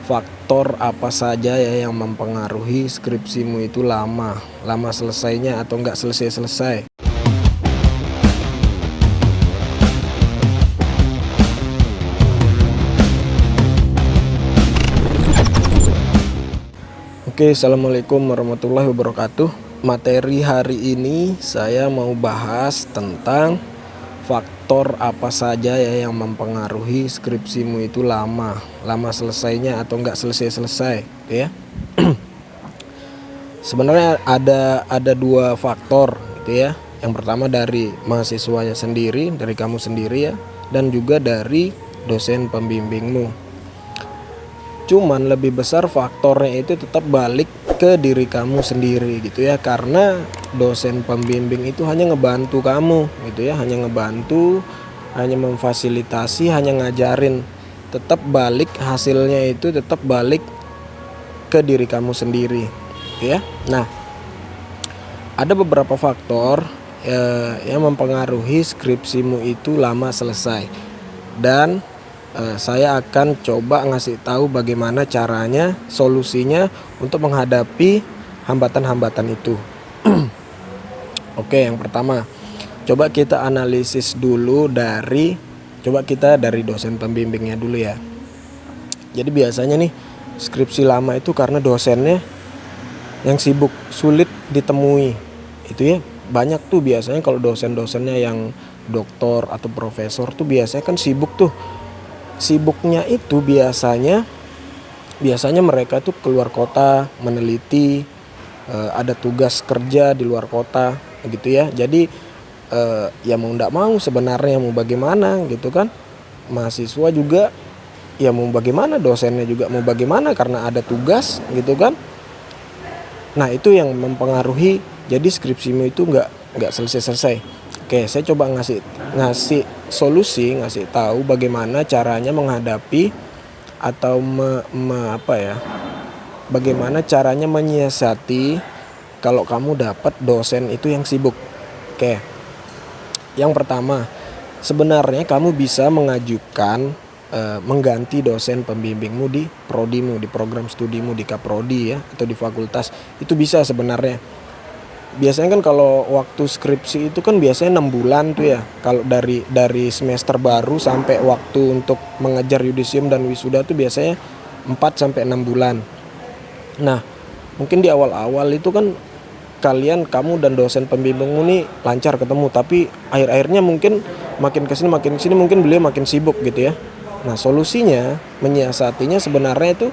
faktor apa saja ya yang mempengaruhi skripsimu itu lama selesainya atau enggak selesai. Oke, assalamualaikum warahmatullahi wabarakatuh. Materi hari ini saya mau bahas tentang faktor apa saja ya yang mempengaruhi skripsimu itu lama selesainya atau enggak selesai ya. Sebenarnya ada dua faktor gitu ya. Yang pertama dari mahasiswanya sendiri, dari kamu sendiri ya, dan juga dari dosen pembimbingmu. Cuman lebih besar faktornya itu tetap balik ke diri kamu sendiri gitu ya, karena dosen pembimbing itu hanya ngebantu kamu gitu ya, hanya memfasilitasi, hanya ngajarin. Tetap balik hasilnya itu tetap balik ke diri kamu sendiri gitu ya. Nah, ada beberapa faktor yang mempengaruhi skripsimu itu lama selesai, dan saya akan coba ngasih tahu bagaimana caranya, solusinya untuk menghadapi hambatan-hambatan itu. Oke, yang pertama, coba kita analisis dulu dari dosen pembimbingnya dulu ya. Jadi biasanya nih skripsi lama itu karena dosennya yang sibuk, sulit ditemui. Itu ya, banyak tuh biasanya kalau dosen-dosennya yang doktor atau profesor tuh biasanya kan sibuk tuh. Sibuknya itu biasanya mereka tuh keluar kota meneliti, ada tugas kerja di luar kota gitu ya. Jadi ya mau nggak mau sebenarnya, mau bagaimana gitu kan, mahasiswa juga ya mau bagaimana, dosennya juga mau bagaimana karena ada tugas gitu kan. Nah, itu yang mempengaruhi, jadi skripsimu itu nggak selesai. Oke, saya coba ngasih solusi, ngasih tahu bagaimana caranya menghadapi atau bagaimana caranya menyiasati kalau kamu dapat dosen itu yang sibuk. Oke. Yang pertama, sebenarnya kamu bisa mengajukan mengganti dosen pembimbingmu di prodimu, di program studimu, di kaprodi ya, atau di fakultas. Itu bisa sebenarnya. Biasanya kan kalau waktu skripsi itu kan biasanya 6 bulan tuh ya. Kalau dari semester baru sampai waktu untuk mengejar yudisium dan wisuda tuh biasanya 4 sampai 6 bulan. Nah, mungkin di awal-awal itu kan kamu dan dosen pembimbingmu nih lancar ketemu, tapi akhir-akhirnya mungkin makin kesini mungkin beliau makin sibuk gitu ya. Nah, solusinya, menyiasatinya sebenarnya itu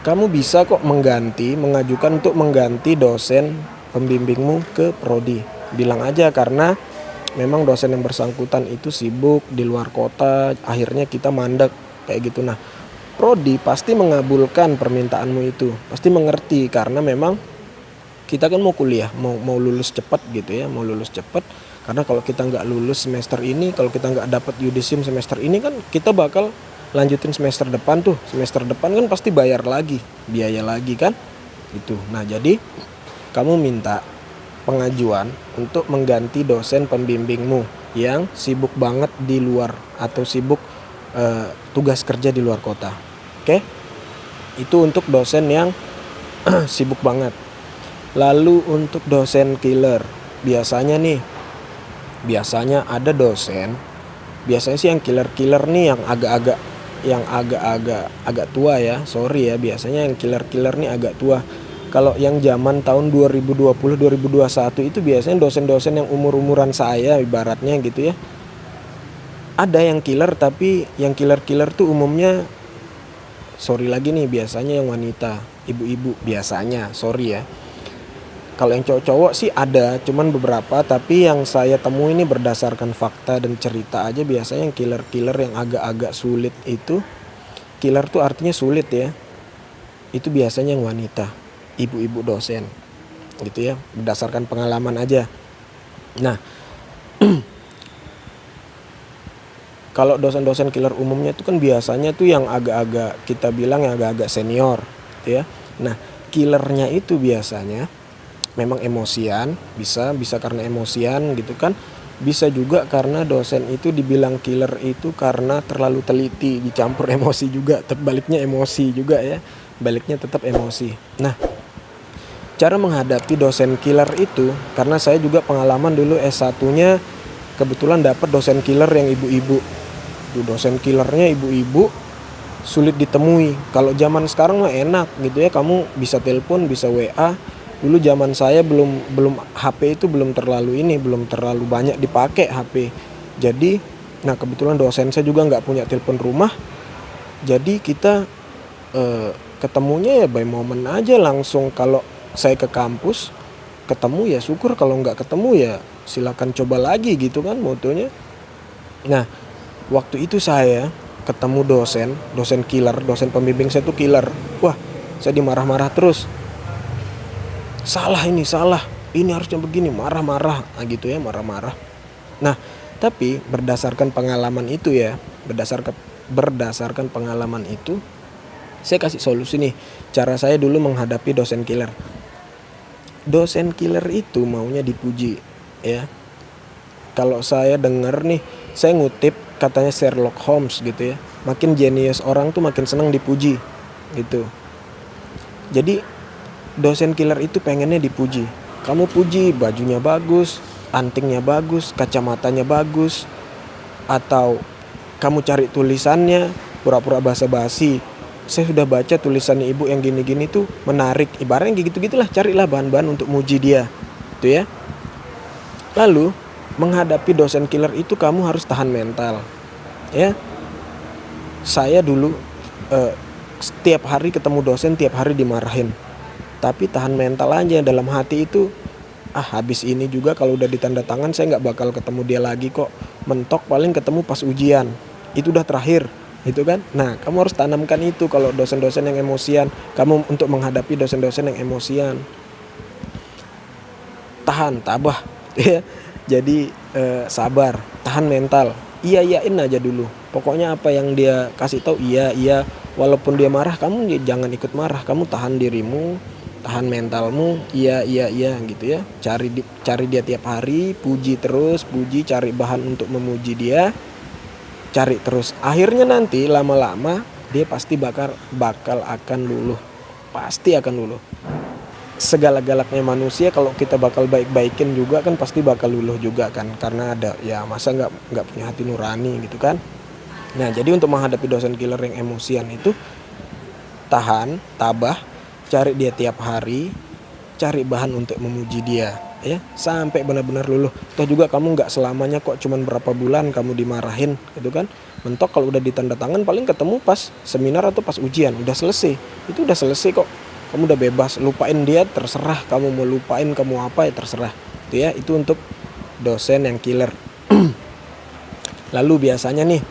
kamu bisa kok mengajukan untuk mengganti dosen pembimbingmu ke prodi. Bilang aja karena memang dosen yang bersangkutan itu sibuk di luar kota, akhirnya kita mandek kayak gitu. Nah, prodi pasti mengabulkan permintaanmu itu, pasti mengerti karena memang kita kan mau kuliah, mau lulus cepat gitu ya, mau lulus cepat. Karena kalau kita nggak lulus semester ini, kalau kita nggak dapat yudisium semester ini kan kita bakal lanjutin semester depan tuh. Semester depan kan pasti biaya lagi kan gitu. Nah, jadi kamu minta pengajuan untuk mengganti dosen pembimbingmu yang sibuk banget di luar atau sibuk tugas kerja di luar kota. Oke? Itu untuk dosen yang sibuk banget. Lalu untuk dosen killer, biasanya ada dosen, biasanya sih yang killer nih yang agak tua ya. Sorry ya, biasanya yang killer nih agak tua. Kalau yang zaman tahun 2020-2021 itu biasanya dosen-dosen yang umur-umuran saya ibaratnya gitu ya. Ada yang killer, tapi yang killer tuh umumnya, sorry lagi nih, biasanya yang wanita, ibu-ibu biasanya, sorry ya. Kalau yang cowok-cowok sih ada, cuman beberapa, tapi yang saya temui ini berdasarkan fakta dan cerita aja, biasanya yang killer yang agak-agak sulit itu, killer tuh artinya sulit ya, itu biasanya yang wanita, ibu-ibu dosen gitu ya, berdasarkan pengalaman aja. Nah, kalau dosen-dosen killer umumnya itu kan biasanya tuh yang agak-agak, kita bilang yang agak-agak senior gitu ya. Nah, killernya itu biasanya memang emosian, bisa karena emosian gitu kan. Bisa juga karena dosen itu dibilang killer itu karena terlalu teliti, dicampur emosi juga, terbaliknya emosi juga ya. baliknya tetap emosi. Nah, cara menghadapi dosen killer itu, karena saya juga pengalaman dulu S1-nya kebetulan dapat dosen killer yang ibu-ibu. Dosen killernya ibu-ibu, sulit ditemui. Kalau zaman sekarang mah enak gitu ya, kamu bisa telepon, bisa WA. Dulu zaman saya belum HP itu belum terlalu banyak dipakai HP. Jadi, nah kebetulan dosen saya juga nggak punya telepon rumah. Jadi kita ketemunya ya by moment aja langsung. Kalau saya ke kampus ketemu ya syukur, kalau nggak ketemu ya silakan coba lagi gitu kan motonya. Nah, waktu itu saya ketemu dosen killer, dosen pembimbing saya tuh killer. Wah, saya dimarah-marah terus. Salah, ini harusnya begini, marah-marah, nah gitu ya, marah-marah. Nah, tapi berdasarkan pengalaman itu ya, berdasarkan pengalaman itu, saya kasih solusi nih. Cara saya dulu menghadapi dosen killer. Dosen killer itu maunya dipuji, ya. Kalau saya dengar nih, saya ngutip katanya Sherlock Holmes gitu ya. Makin jenius orang tuh makin senang dipuji, gitu. Jadi dosen killer itu pengennya dipuji. Kamu puji, bajunya bagus, antingnya bagus, kacamatanya bagus, atau kamu cari tulisannya, pura-pura basa-basi. Saya sudah baca tulisannya ibu yang gini-gini tuh menarik. Ibaratnya gitu-gitulah, carilah bahan-bahan untuk muji dia. Itu ya. Lalu menghadapi dosen killer itu kamu harus tahan mental. Ya. Saya dulu setiap hari ketemu dosen, tiap hari dimarahin. Tapi tahan mental aja, dalam hati itu habis ini juga kalau udah ditanda tangan saya nggak bakal ketemu dia lagi kok. Mentok paling ketemu pas ujian. Itu udah terakhir. Itu kan. Nah, kamu harus tanamkan itu kalau dosen-dosen yang emosian, kamu untuk menghadapi dosen-dosen yang emosian. Tahan, tabah ya. Jadi sabar, tahan mental. Iyain aja dulu. Pokoknya apa yang dia kasih tahu iya. Walaupun dia marah, kamu jangan ikut marah. Kamu tahan dirimu, tahan mentalmu, iya gitu ya. Cari dia tiap hari, puji terus, cari bahan untuk memuji dia. Cari terus. Akhirnya nanti lama-lama dia pasti bakal akan luluh. Pasti akan luluh. Segala-galaknya manusia kalau kita bakal baik-baikin juga kan pasti bakal luluh juga kan, karena ada ya masa nggak punya hati nurani gitu kan. Nah, jadi untuk menghadapi dosen killer yang emosian itu tahan, tabah, cari dia tiap hari, cari bahan untuk memuji dia ya sampai benar-benar luluh. Toh juga kamu nggak selamanya kok, cuman berapa bulan kamu dimarahin gitu kan. Mentok kalau udah ditanda tangan paling ketemu pas seminar atau pas ujian, udah selesai. Itu udah selesai kok. Kamu udah bebas, lupain dia terserah, kamu mau lupain kamu apa ya terserah. Itu ya, itu untuk dosen yang killer. Lalu biasanya nih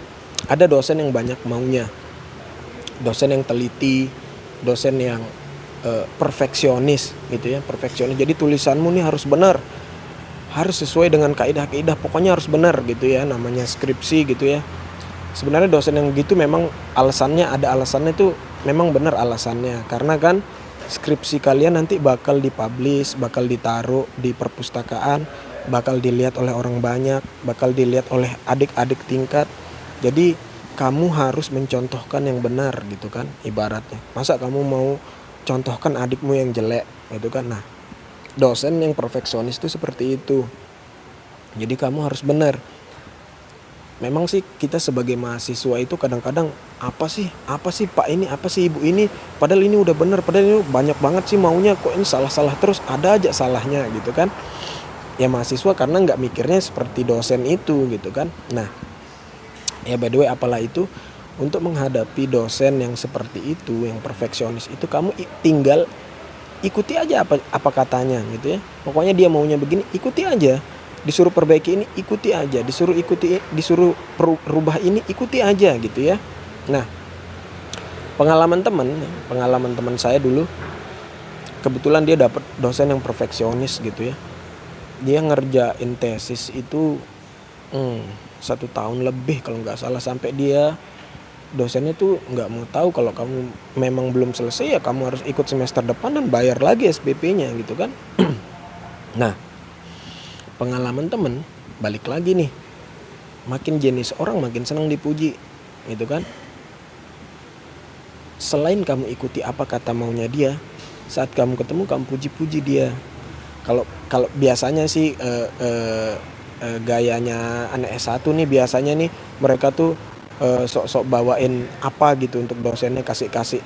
ada dosen yang banyak maunya. Dosen yang teliti, dosen yang perfeksionis gitu ya, perfeksionis. Jadi tulisanmu nih harus benar. Harus sesuai dengan kaidah-kaidah, pokoknya harus benar gitu ya, namanya skripsi gitu ya. Sebenarnya dosen yang gitu memang ada alasannya itu memang benar alasannya. Karena kan skripsi kalian nanti bakal dipublish, bakal ditaruh di perpustakaan, bakal dilihat oleh orang banyak, bakal dilihat oleh adik-adik tingkat. Jadi kamu harus mencontohkan yang benar gitu kan, ibaratnya. Masa kamu mau contohkan adikmu yang jelek gitu kan. Nah, dosen yang perfeksionis itu seperti itu. Jadi kamu harus benar. Memang sih kita sebagai mahasiswa itu kadang-kadang apa sih Pak ini, apa sih Ibu ini, padahal ini udah benar, padahal ini banyak banget sih maunya, kok ini salah-salah terus, ada aja salahnya gitu kan. Ya mahasiswa karena nggak mikirnya seperti dosen itu gitu kan. Nah, ya by the way apalah itu, untuk menghadapi dosen yang seperti itu, yang perfeksionis itu, kamu tinggal ikuti aja apa katanya gitu ya. Pokoknya dia maunya begini, ikuti aja. Disuruh perbaiki ini, ikuti aja. Disuruh rubah ini, ikuti aja gitu ya. Nah, pengalaman teman saya dulu, kebetulan dia dapat dosen yang perfeksionis gitu ya. Dia ngerjain tesis itu 1 tahun lebih kalau nggak salah, sampai dia dosennya tuh nggak mau tahu kalau kamu memang belum selesai ya kamu harus ikut semester depan dan bayar lagi SPP-nya gitu kan. Nah, pengalaman temen balik lagi nih, makin jenis orang makin senang dipuji gitu kan. selain kamu ikuti apa kata maunya dia, saat kamu ketemu kamu puji-puji dia. Kalau kalau biasanya sih gayanya anak S1 nih, biasanya nih mereka tuh sok-sok bawain apa gitu untuk dosennya, kasih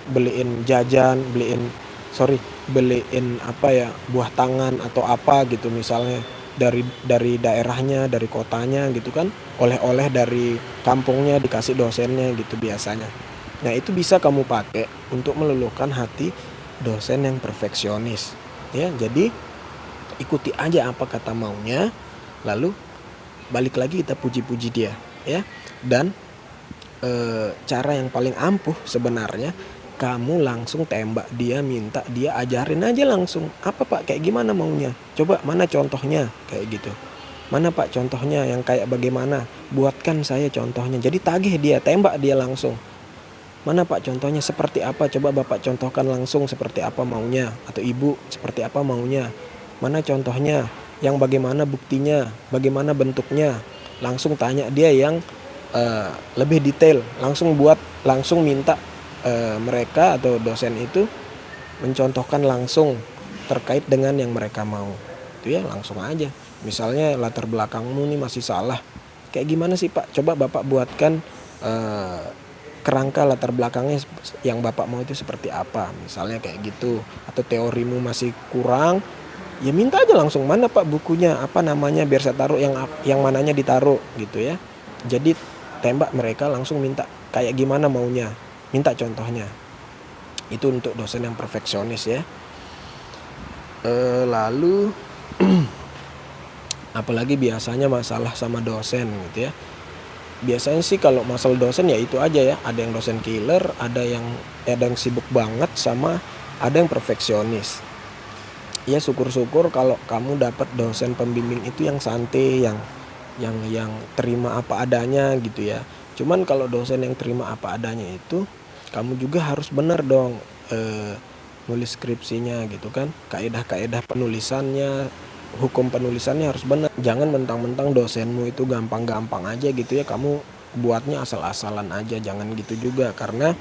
beliin jajan, beliin apa ya, buah tangan atau apa gitu misalnya, dari daerahnya, dari kotanya gitu kan, oleh-oleh dari kampungnya dikasih dosennya gitu biasanya. Nah, itu bisa kamu pakai untuk meluluhkan hati dosen yang perfeksionis. Ya, jadi ikuti aja apa kata maunya, lalu balik lagi kita puji-puji dia, ya. Dan cara yang paling ampuh sebenarnya, kamu langsung tembak dia, minta dia ajarin aja langsung. Apa Pak, kayak gimana maunya? Coba mana contohnya, kayak gitu. Mana Pak contohnya yang kayak bagaimana? Buatkan saya contohnya. Jadi tagih dia, tembak dia langsung. Mana Pak contohnya seperti apa? Coba Bapak contohkan langsung seperti apa maunya. Atau Ibu seperti apa maunya. Mana contohnya? Yang bagaimana buktinya? Bagaimana bentuknya? Langsung tanya dia yang lebih detail. Langsung minta mereka atau dosen itu mencontohkan langsung terkait dengan yang mereka mau. Itu ya langsung aja. Misalnya latar belakangmu nih masih salah. Kayak gimana sih Pak? Coba Bapak buatkan kerangka latar belakangnya yang Bapak mau itu seperti apa. Misalnya kayak gitu. Atau teorimu masih kurang, ya minta aja langsung, mana Pak bukunya, apa namanya, biar saya taruh yang mananya ditaruh gitu ya. Jadi tembak mereka langsung, minta kayak gimana maunya, minta contohnya. Itu untuk dosen yang perfeksionis ya. Lalu apalagi biasanya masalah sama dosen gitu ya. Biasanya sih kalau masalah dosen ya itu aja ya, ada yang dosen killer, ada yang sibuk banget, sama ada yang perfeksionis. Ya syukur-syukur kalau kamu dapat dosen pembimbing itu yang santai, yang terima apa adanya gitu ya. Cuman kalau dosen yang terima apa adanya itu, kamu juga harus benar dong nulis skripsinya gitu kan. Kaedah-kaedah penulisannya, hukum penulisannya harus benar. Jangan mentang-mentang dosenmu itu gampang-gampang aja gitu ya, kamu buatnya asal-asalan aja. Jangan gitu juga, karena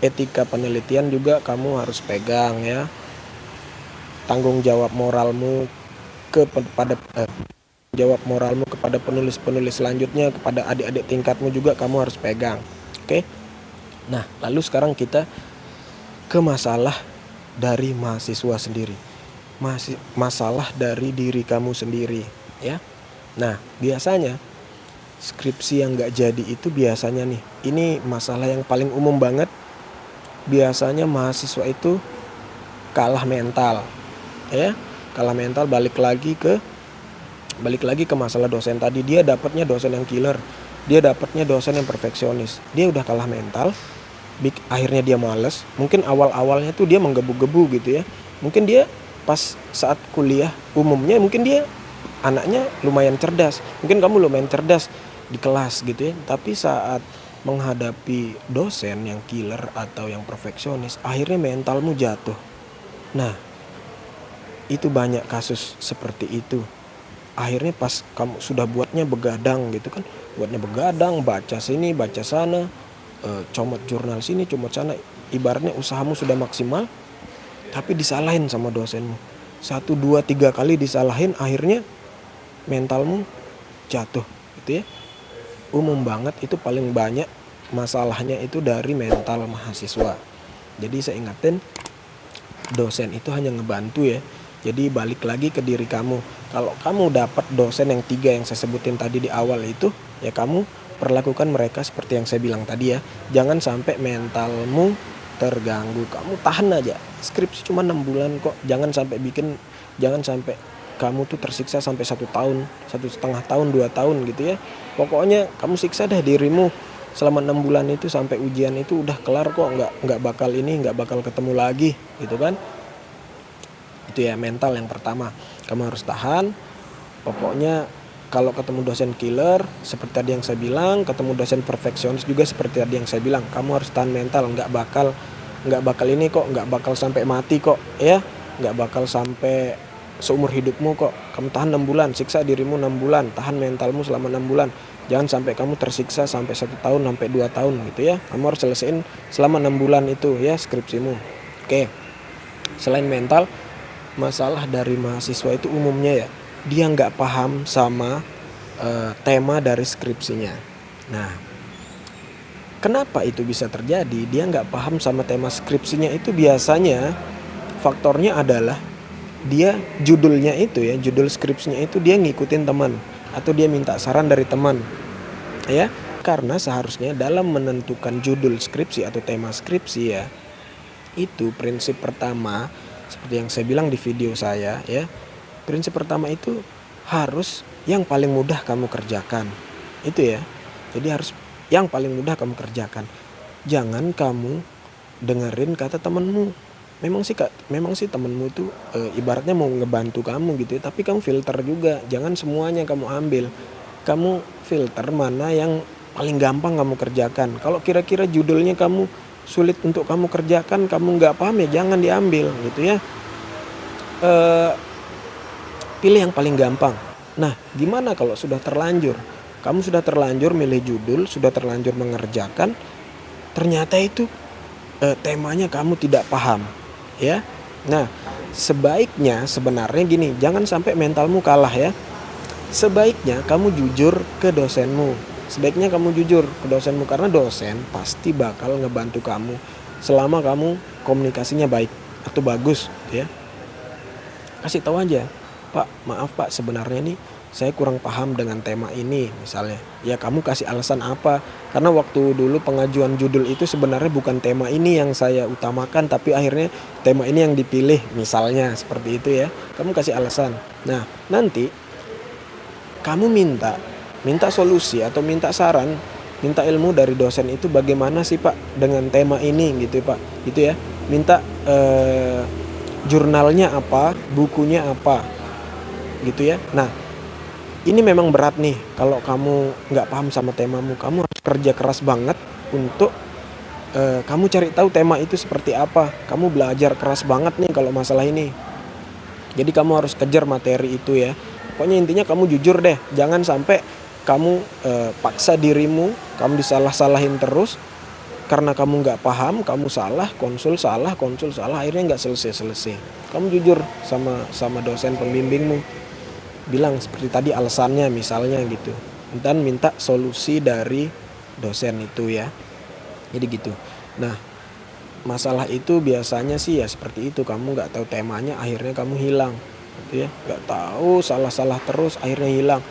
etika penelitian juga kamu harus pegang ya. Tanggung jawab moralmu kepada penulis-penulis selanjutnya, kepada adik-adik tingkatmu juga kamu harus pegang. Oke? Nah, lalu sekarang kita ke masalah dari mahasiswa sendiri. Masalah dari diri kamu sendiri ya. Nah, biasanya skripsi yang gak jadi itu biasanya nih, ini masalah yang paling umum banget. Biasanya mahasiswa itu kalah mental ya. Kalah mental, balik lagi ke masalah dosen tadi. Dia dapatnya dosen yang killer, dia dapatnya dosen yang perfeksionis. Dia udah kalah mental, akhirnya dia males. Mungkin awal-awalnya tuh dia menggebu-gebu gitu ya. Mungkin dia pas saat kuliah umumnya, mungkin dia anaknya lumayan cerdas, mungkin kamu lumayan cerdas di kelas gitu ya. Tapi saat menghadapi dosen yang killer atau yang perfeksionis, akhirnya mentalmu jatuh. Nah, itu banyak kasus seperti itu. Akhirnya pas kamu sudah buatnya begadang gitu kan, baca sini baca sana, comot jurnal sini comot sana, ibaratnya usahamu sudah maksimal, tapi disalahin sama dosenmu 1, 2, 3 kali disalahin, akhirnya mentalmu jatuh gitu ya. Umum banget, itu paling banyak masalahnya itu dari mental mahasiswa. Jadi saya ingatin, dosen itu hanya ngebantu ya. Jadi balik lagi ke diri kamu. Kalau kamu dapat dosen yang 3 yang saya sebutin tadi di awal itu, ya kamu perlakukan mereka seperti yang saya bilang tadi ya. Jangan sampai mentalmu terganggu. Kamu tahan aja. Skripsi cuma 6 bulan kok. Jangan sampai kamu tuh tersiksa sampai 1 tahun, 1,5 tahun, 2 tahun gitu ya. Pokoknya kamu siksa dah dirimu selama 6 bulan itu, sampai ujian itu udah kelar kok. Nggak bakal ketemu lagi gitu kan. Itu ya mental yang pertama. Kamu harus tahan. Pokoknya kalau ketemu dosen killer seperti tadi yang saya bilang, ketemu dosen perfeksionis juga seperti tadi yang saya bilang, kamu harus tahan mental. Nggak bakal sampai mati kok ya. Nggak bakal sampai seumur hidupmu kok. Kamu tahan 6 bulan, siksa dirimu 6 bulan, tahan mentalmu selama 6 bulan. Jangan sampai kamu tersiksa sampai 1 tahun sampai 2 tahun gitu ya. Kamu harus selesaiin selama 6 bulan itu ya skripsimu. Oke. Selain mental, masalah dari mahasiswa itu umumnya ya, dia nggak paham sama tema dari skripsinya. Nah, kenapa itu bisa terjadi? Dia nggak paham sama tema skripsinya itu biasanya faktornya adalah dia judulnya itu ya, judul skripsinya itu dia ngikutin teman atau dia minta saran dari teman ya. Karena seharusnya dalam menentukan judul skripsi atau tema skripsi ya, itu prinsip pertama seperti yang saya bilang di video saya ya. Prinsip pertama itu harus yang paling mudah kamu kerjakan. Itu ya. Jadi harus yang paling mudah kamu kerjakan. Jangan kamu dengerin kata temenmu. Memang sih temenmu itu ibaratnya mau ngebantu kamu gitu ya, tapi kamu filter juga. Jangan semuanya kamu ambil. Kamu filter mana yang paling gampang kamu kerjakan. Kalau kira-kira judulnya kamu sulit untuk kamu kerjakan, kamu nggak paham ya jangan diambil gitu ya. Pilih yang paling gampang. Nah, gimana kalau sudah terlanjur? Kamu sudah terlanjur milih judul, sudah terlanjur mengerjakan, ternyata itu temanya kamu tidak paham, ya. Nah, sebaiknya sebenarnya gini, jangan sampai mentalmu kalah ya. Sebaiknya kamu jujur ke dosenmu. Sebaiknya kamu jujur ke dosenmu karena dosen pasti bakal ngebantu kamu selama kamu komunikasinya baik atau bagus, ya. Kasih tahu aja, Pak, maaf Pak, sebenarnya nih saya kurang paham dengan tema ini misalnya. Ya kamu kasih alasan apa? Karena waktu dulu pengajuan judul itu sebenarnya bukan tema ini yang saya utamakan, tapi akhirnya tema ini yang dipilih misalnya seperti itu ya. Kamu kasih alasan. Nah, nanti kamu minta solusi atau minta saran, minta ilmu dari dosen itu bagaimana sih Pak dengan tema ini gitu Pak. Gitu ya. Minta jurnalnya apa, bukunya apa. Gitu ya. Nah, ini memang berat nih kalau kamu nggak paham sama temamu. Kamu harus kerja keras banget untuk kamu cari tahu tema itu seperti apa. Kamu belajar keras banget nih kalau masalah ini. Jadi kamu harus kejar materi itu ya. Pokoknya intinya kamu jujur deh. Jangan sampai kamu paksa dirimu, kamu disalah-salahin terus. Karena kamu nggak paham, kamu konsul salah, akhirnya nggak selesai. Kamu jujur sama dosen pembimbingmu. Bilang seperti tadi alasannya misalnya gitu, dan minta solusi dari dosen itu ya. Jadi gitu. Nah, masalah itu biasanya sih ya seperti itu, kamu nggak tahu temanya akhirnya kamu hilang gitu ya, nggak tahu, salah terus akhirnya hilang,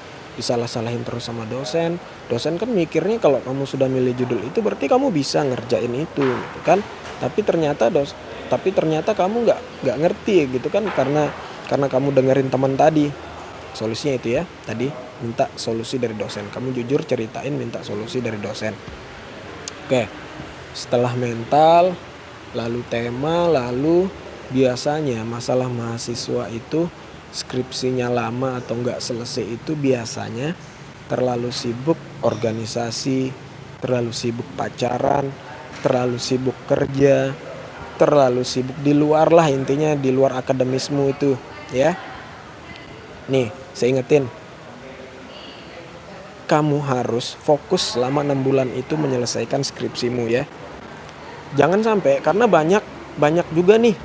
disalah-salahin terus sama dosen kan mikirnya kalau kamu sudah milih judul itu berarti kamu bisa ngerjain itu gitu kan, tapi ternyata kamu nggak ngerti gitu kan, karena kamu dengerin teman tadi. Solusinya itu ya, tadi minta solusi dari dosen. Kamu jujur ceritain, minta solusi dari dosen. Oke, setelah mental, lalu tema, lalu biasanya masalah mahasiswa itu skripsinya lama atau nggak selesai itu biasanya terlalu sibuk organisasi, terlalu sibuk pacaran, terlalu sibuk kerja, terlalu sibuk di luar lah, intinya di luar akademismu itu ya. Nih, saya ingetin, kamu harus fokus selama 6 bulan itu menyelesaikan skripsimu ya. Jangan sampai, karena banyak juga nih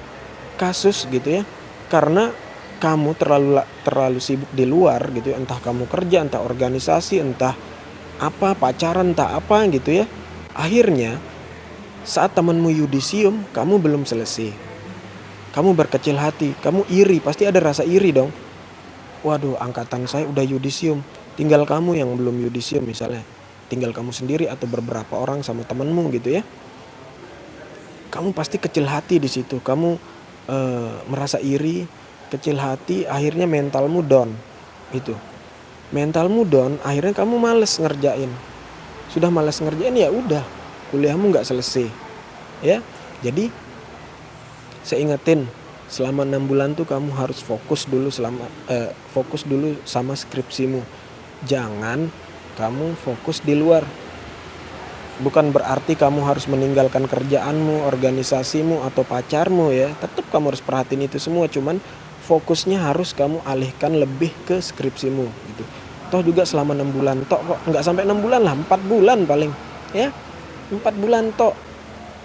kasus gitu ya, karena kamu terlalu sibuk di luar gitu ya, entah kamu kerja, entah organisasi, entah apa, pacaran, entah apa gitu ya. Akhirnya saat temanmu yudisium, kamu belum selesai. Kamu berkecil hati, kamu iri, pasti ada rasa iri dong. Waduh, angkatan saya udah yudisium, tinggal kamu yang belum yudisium misalnya. Tinggal kamu sendiri atau beberapa orang sama temenmu gitu ya. Kamu pasti kecil hati di situ. Kamu merasa iri, kecil hati, akhirnya mentalmu down. Itu. Mentalmu down, akhirnya kamu malas ngerjain. Sudah malas ngerjain ya udah, kuliahmu nggak selesai. Ya. Jadi saya ingetin, selama 6 bulan tuh kamu harus fokus dulu sama skripsimu. Jangan kamu fokus di luar. Bukan berarti kamu harus meninggalkan kerjaanmu, organisasimu, atau pacarmu ya. Tetap kamu harus perhatiin itu semua. Cuman fokusnya harus kamu alihkan lebih ke skripsimu gitu. Toh juga selama 6 bulan tok kok, nggak sampai 6 bulan lah, 4 bulan paling, ya 4 bulan tok.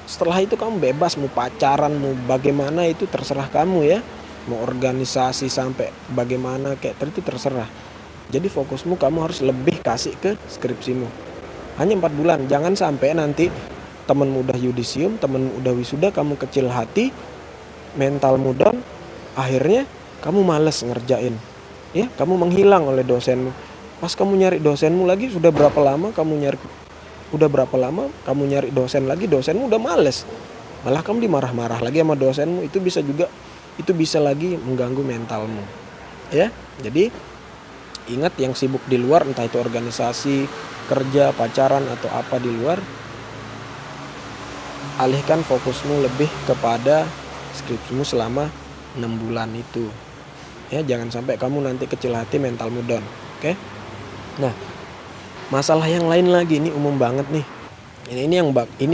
Setelah itu kamu bebas, mau pacaran, mau bagaimana itu terserah kamu ya. Mau organisasi sampai bagaimana kayak itu terserah. Jadi fokusmu kamu harus lebih kasih ke skripsimu. Hanya 4 bulan, jangan sampai nanti temenmu udah yudisium, temenmu udah wisuda, kamu kecil hati, mentalmu down, akhirnya kamu males ngerjain. Ya, kamu menghilang oleh dosenmu. Pas kamu nyari dosenmu lagi, kamu nyari dosen lagi, dosenmu udah males. Malah kamu dimarah-marah lagi sama dosenmu, itu bisa lagi mengganggu mentalmu. Ya, jadi ingat yang sibuk di luar, entah itu organisasi, kerja, pacaran atau apa di luar, alihkan fokusmu lebih kepada skripsimu selama 6 bulan itu. Ya, jangan sampai kamu nanti kecil hati, mentalmu down. Oke? Nah, masalah yang lain lagi ini umum banget nih. Ini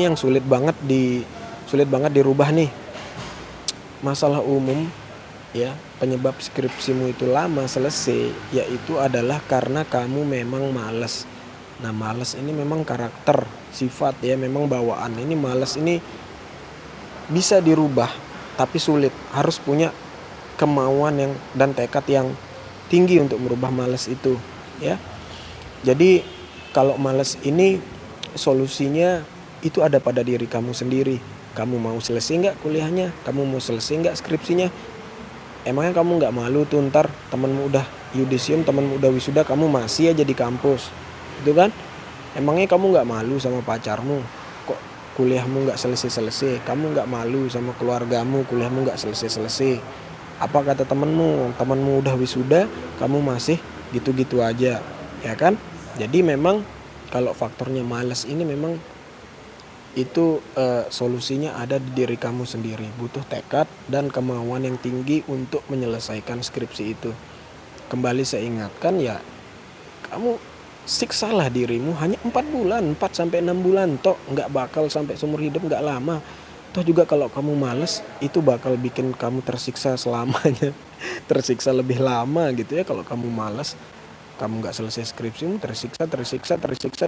yang sulit banget dirubah nih. Masalah umum ya, penyebab skripsimu itu lama selesai yaitu adalah karena kamu memang malas. Nah, malas ini memang karakter, sifat ya, memang bawaan. Ini malas ini bisa dirubah tapi sulit. Harus punya kemauan dan tekad yang tinggi untuk merubah malas itu ya. Jadi kalau malas ini solusinya itu ada pada diri kamu sendiri. Kamu mau selesai nggak kuliahnya? Kamu mau selesai nggak skripsinya? Emangnya kamu nggak malu tuh ntar temenmu udah yudisium, temenmu udah wisuda, kamu masih aja di kampus, gitu kan? Emangnya kamu nggak malu sama pacarmu? Kok kuliahmu nggak selesai? Kamu nggak malu sama keluargamu? Kuliahmu nggak selesai? Apa kata temenmu udah wisuda, kamu masih gitu-gitu aja, ya kan? Jadi memang kalau faktornya malas ini memang itu solusinya ada di diri kamu sendiri. Butuh tekad dan kemauan yang tinggi untuk menyelesaikan skripsi itu. Kembali saya ingatkan ya, kamu siksalah dirimu hanya 4 bulan, 4-6 bulan toh, nggak bakal sampai seumur hidup, nggak lama. Toh juga kalau kamu males, itu bakal bikin kamu tersiksa selamanya. Tersiksa lebih lama gitu ya kalau kamu malas. Kamu nggak selesai skripsimu, tersiksa 2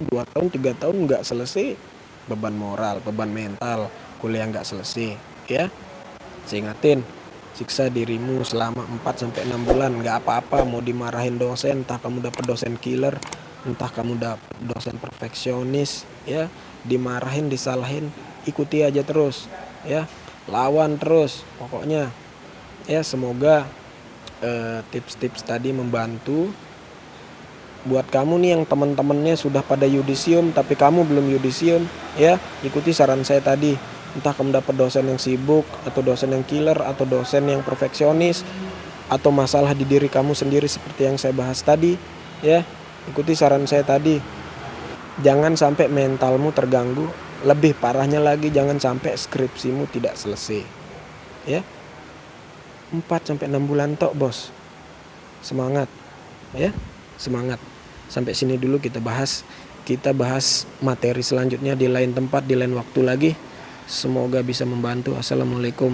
tahun 3 tahun nggak selesai, beban moral, beban mental, kuliah nggak selesai ya. Saya ingatin, siksa dirimu selama 4-6 bulan nggak apa-apa. Mau dimarahin dosen, entah kamu dapet dosen killer, entah kamu dapet dosen perfeksionis ya, dimarahin, disalahin, ikuti aja terus ya, lawan terus pokoknya ya. Semoga tips-tips tadi membantu buat kamu nih yang teman-temannya sudah pada yudisium tapi kamu belum yudisium ya. Ikuti saran saya tadi, entah kamu dapat dosen yang sibuk atau dosen yang killer atau dosen yang perfeksionis atau masalah di diri kamu sendiri seperti yang saya bahas tadi ya. Ikuti saran saya tadi, jangan sampai mentalmu terganggu. Lebih parahnya lagi, jangan sampai skripsimu tidak selesai ya. 4-6 bulan tok bos, semangat ya, semangat. Sampai sini dulu kita bahas materi selanjutnya di lain tempat, di lain waktu lagi. Semoga bisa membantu. Assalamualaikum.